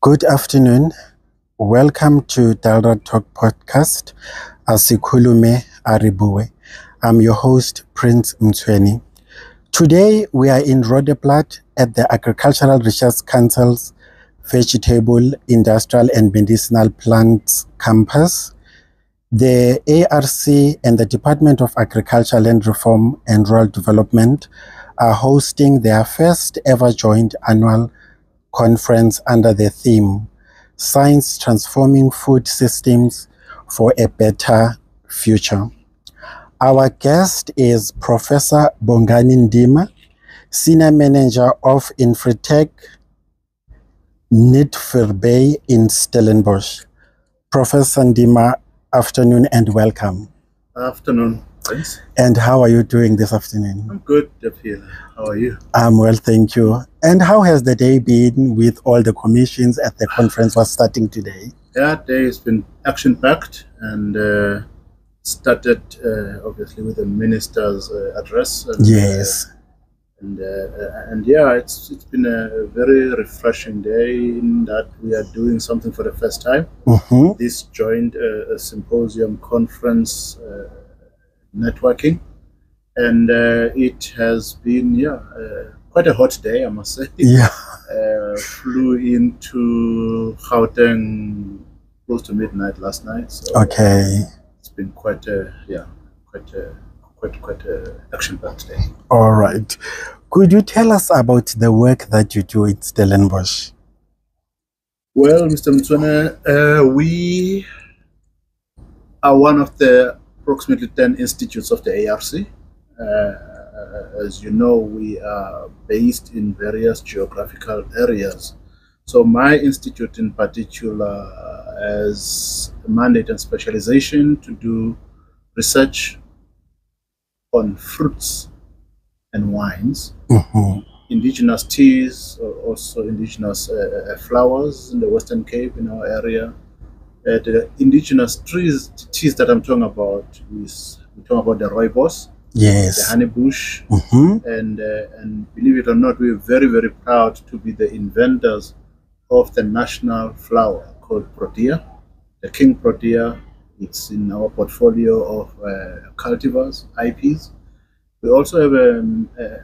Good afternoon. Welcome to ARC-DALRRD Talk Podcast. Asikhulume Aribuwe. I'm your host, Prince Mtweni. Today, we are in Roodeplaat at the Agricultural Research Council's Vegetable, Industrial and Medicinal Plants Campus. The ARC and the Department of Agriculture, Land Reform and Rural Development are hosting their first ever joint annual conference under the theme Science Transforming Food Systems for a Better Future. Our guest is Professor Bongani Ndima, Senior Manager of Infratech Nitverbay in Stellenbosch. Professor Ndima, afternoon and welcome. Afternoon, thanks. And how are you doing this afternoon? I'm good, Dapil. How are you? I'm well, thank you. And how has the day been with all the commissions at the conference was starting today? Yeah, today has been action-packed and started obviously with the minister's address. And, yes. And yeah, it's been a very refreshing day in that we are doing something for the first time. Mm-hmm. This joined a symposium conference networking, and it has been quite a hot day, I must say. Yeah. Flew into Gauteng close to midnight last night. So okay. It's been quite a action-packed day. All right. Could you tell us about the work that you do in Stellenbosch? Well, Mr. Mtweni, we are one of the approximately 10 institutes of the ARC. As you know, we are based in various geographical areas. So my institute in particular has a mandate and specialization to do research on fruits and wines, mm-hmm. indigenous teas, also indigenous flowers in the Western Cape in our area. The indigenous teas that I'm talking about is we talk about the rooibos, yes, the honey bush, mm-hmm. and believe it or not, we're very, very proud to be the inventors of the national flower called Protea, the King Protea. It's in our portfolio of cultivars, IPs. We also have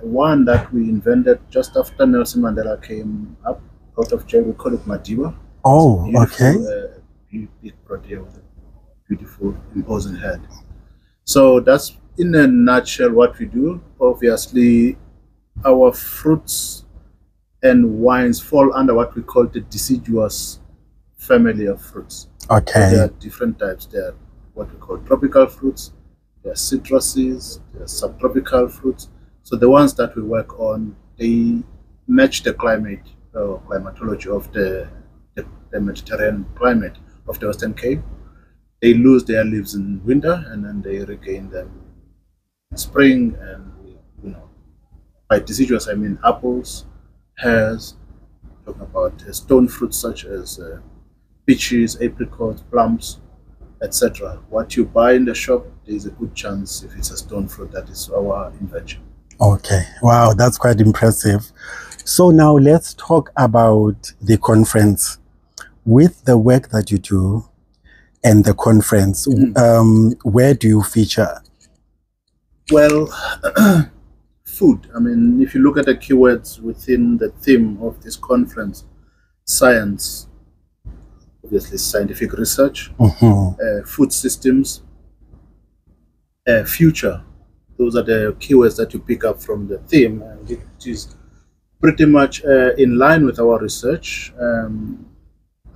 one that we invented just after Nelson Mandela came up out of jail. We call it Madiba. Oh, okay. Big Protea with a beautiful imposing head. So that's in a nutshell what we do. Obviously, our fruits and wines fall under what we call the deciduous family of fruits. Okay. So there are different types. There are what we call tropical fruits, there are citruses, there are subtropical fruits. So the ones that we work on, they match the climate or climatology of the Mediterranean climate of the Western Cape. They lose their leaves in winter and then they regain them in spring. And by deciduous I mean apples, pears, talking about stone fruits such as peaches, apricots, plums, etc. What you buy in the shop, there is a good chance if it's a stone fruit that is our invention. Okay, wow, that's quite impressive. So now let's talk about the conference. With the work that you do and the conference, where do you feature? Well, food. I mean, if you look at the keywords within the theme of this conference, science, obviously scientific research, mm-hmm. Food systems, future. Those are the keywords that you pick up from the theme, and it is pretty much in line with our research.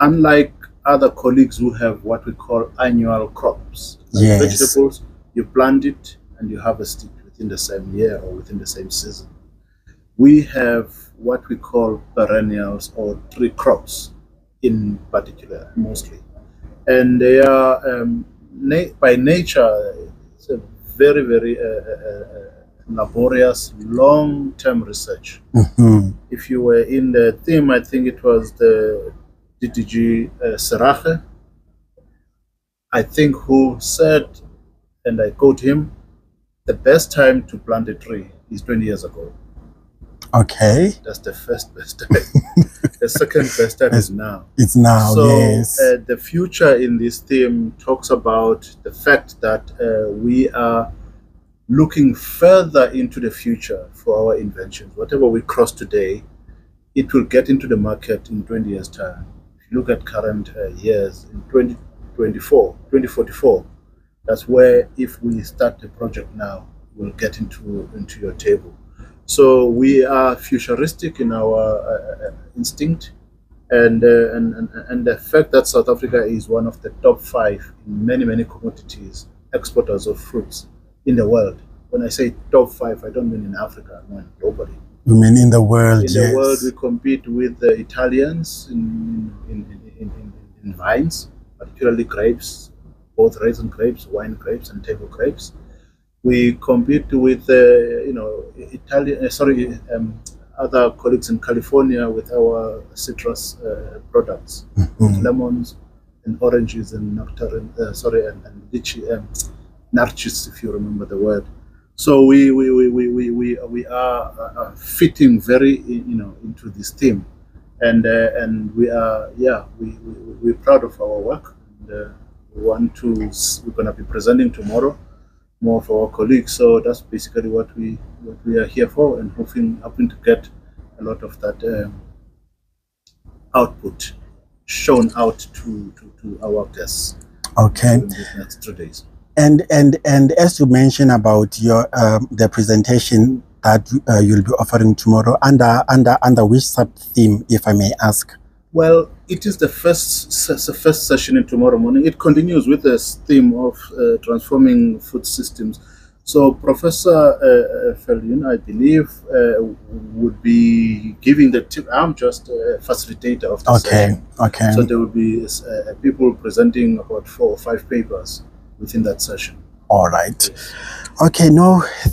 Unlike other colleagues who have what we call annual crops, like yes. vegetables, you plant it and you harvest it within the same year or within the same season. We have what we call perennials or tree crops in particular, mostly. And they are, by nature, it's a very, very laborious, long-term research. Mm-hmm. If you were in the theme, I think it was the DDG Serache, I think, who said, and I quote him, the best time to plant a tree is 20 years ago. Okay. That's the first best time. The second best time is now. It's now, so, yes. The future in this theme talks about the fact that we are looking further into the future for our inventions. Whatever we cross today, it will get into the market in 20 years' time. If you look at current years, in 2044, that's where, if we start the project now, we'll get into your table. So we are futuristic in our instinct, and the fact that South Africa is one of the top 5 in many commodities exporters of fruits in the world. When I say top 5, I don't mean in Africa, I mean globally. You mean in the world? In the world, we compete with the Italians in vines, particularly grapes, both raisin grapes, wine grapes, and table grapes. We compete with other colleagues in California with our citrus products, with lemons and oranges and nectarine, and lychee, narcissus, if you remember the word. So we are fitting very into this theme, and we are we're proud of our work. And, we're going to be presenting tomorrow more of our colleagues. So that's basically what we are here for, and hoping to get a lot of that output shown out to our guests. Okay. In these next 2 days. And as you mentioned about your the presentation that you'll be offering tomorrow, under which sub theme, if I may ask? Well, it is the first session in tomorrow morning. It continues with the theme of transforming food systems. So Professor Feldin, I believe, would be giving the tip. I'm just a facilitator of the session. Okay. So there will be people presenting about 4 or 5 papers within that session. All right. Yes. Okay,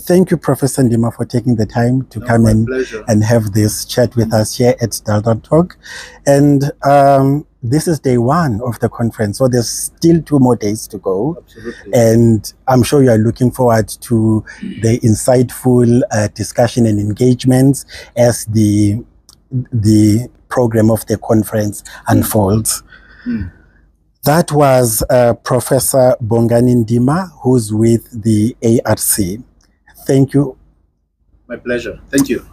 thank you, Professor Ndima, for taking the time to come in and have this chat with us here at DALRRD Talk. And this is day 1 of the conference, so there's still 2 more days to go. Absolutely. And I'm sure you are looking forward to the insightful discussion and engagements as the program of the conference unfolds. That was Professor Bongani Ndima, who's with the ARC. Thank you. My pleasure. Thank you.